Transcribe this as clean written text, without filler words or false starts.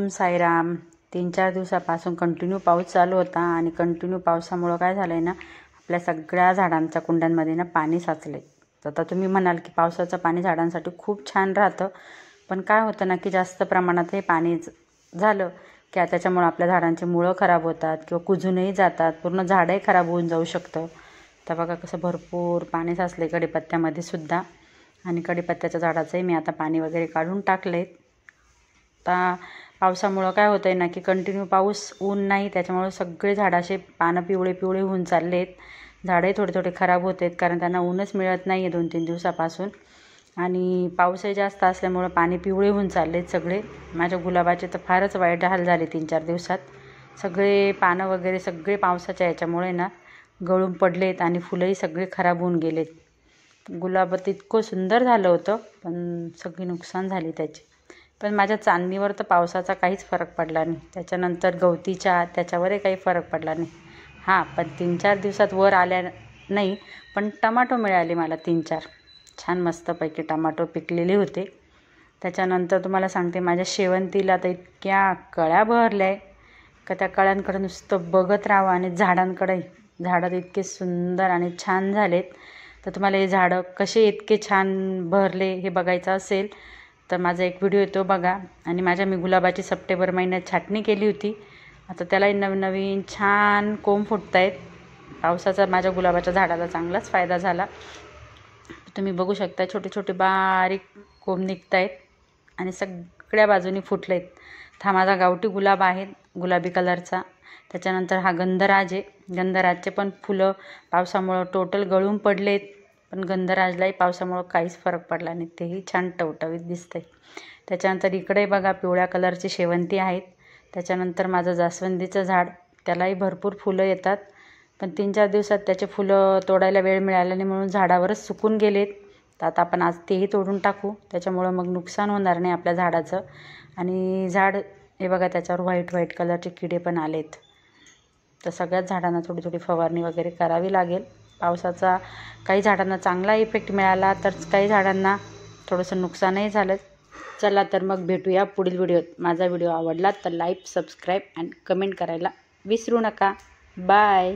ओम साईराम। 3-4 दिवसापासून कंटिन्यू पाऊस चालू होता आणि कंटिन्यू पावसामुळे काय झालं आहे ना, आपल्या सगळ्या झाडांच्या कुंड्यांमध्ये ना पाणी साचलं आहे. तर आता तुम्ही म्हणाल की पावसाचं पाणी झाडांसाठी खूप छान राहतं, पण काय होतं ना की जास्त प्रमाणात हे पाणी झालं की त्याच्यामुळे आपल्या झाडांची मुळं खराब होतात किंवा कुजूनही जातात, पूर्ण झाडही खराब होऊन जाऊ शकतं. तर बघा कसं भरपूर पाणी साचलं आहे कढीपत्त्यामध्ये सुद्धा. आणि कढीपत्त्याच्या झाडाचंही मी आता पाणी वगैरे काढून टाकलं आहे. आता पावसामुळं काय होतं आहे ना की कंटिन्यू पाऊस, ऊन नाही, त्याच्यामुळं सगळे झाडं असे पानं पिवळे पिवळे होऊन चालले आहेत. झाडंही थोडे थोडे खराब होत आहेत कारण त्यांना ऊनच मिळत नाही आहे 2-3 दिवसापासून. आणि पाऊसही जास्त असल्यामुळं पाणी पिवळे होऊन चालले आहेत सगळे. माझ्या गुलाबाचे तर फारच वाईट हाल झाले 3-4 दिवसात. सगळे पानं वगैरे सगळे पावसाच्या याच्यामुळे ना गळून पडलेत आणि फुलंही सगळे खराब होऊन गेलेत. गुलाब तर इतकं सुंदर झालं होतं, पण सगळी नुकसान झाली त्याची. पण माझ्या चांदणीवर तर पावसाचा काहीच फरक पडला नाही. त्याच्यानंतर गवतीच्या त्याच्यावरही काही फरक पडला नाही. हां, पण 3-4 दिवसात वर आल्या नाही, पण टमाटो मिळाले मला 3-4 छान मस्तपैकी टमाटो पिकलेले होते. त्याच्यानंतर तुम्हाला सांगते, माझ्या शेवंतीला तर इतक्या कळ्या बहरल्या आहे का त्या कळ्यांकडे नुसतं बघत राहावं. आणि झाडांकडेही, झाडं इतके सुंदर आणि छान झालेत. तर तुम्हाला हे झाडं कसे इतके छान बहरले हे बघायचं असेल तर माझा एक व्हिडिओ येतो बघा. आणि मी गुलाबाची सप्टेंबर महिन्यात छाटणी केली होती. आता त्यालाही नवीन छान कोंब फुटत आहेत. पावसाचा माझ्या गुलाबाच्या झाडाला चांगलाच फायदा झाला. तुम्ही बघू शकता, छोटे छोटे बारीक कोंब निघत आहेत आणि सगळ्या बाजूनी फुटले आहेत. हा माझा गावठी गुलाब आहे, गुलाबी कलरचा. त्याच्यानंतर हा गंधराज आहे. गंधराजचे पण फुलं पावसामुळं टोटल गळून पडलेत, पण गंधराजलाही पावसामुळं काहीच फरक पडला नाही, तेही छान टवटवीत दिसतं आहे. त्याच्यानंतर इकडे बघा पिवळ्या कलरची शेवंती आहेत. त्याच्यानंतर माझं जास्वंदीचं झाड, त्यालाही भरपूर फुलं येतात, पण 3-4 दिवसात त्याचे फुलं तोडायला वेळ मिळाला नाही म्हणून झाडावरच सुकून गेलेत. तर आता आपण आज तेही तोडून टाकू, त्याच्यामुळं मग नुकसान होणार नाही आपल्या झाडाचं. आणि झाड हे बघा, त्याच्यावर व्हाईट कलरचे किडे पण आलेत. तर सगळ्याच झाडांना थोडी थोडी फवारणी वगैरे करावी लागेल. पावसाचा काही झाडांना चांगला इफेक्ट मिळाला तर काही झाडांना थोडंसं नुकसानही झालं. चला तर मग भेटूया पुढील व्हिडिओत. माझा व्हिडिओ आवडला तर लाईक, सबस्क्राईब आणि कमेंट करायला विसरू नका. बाय.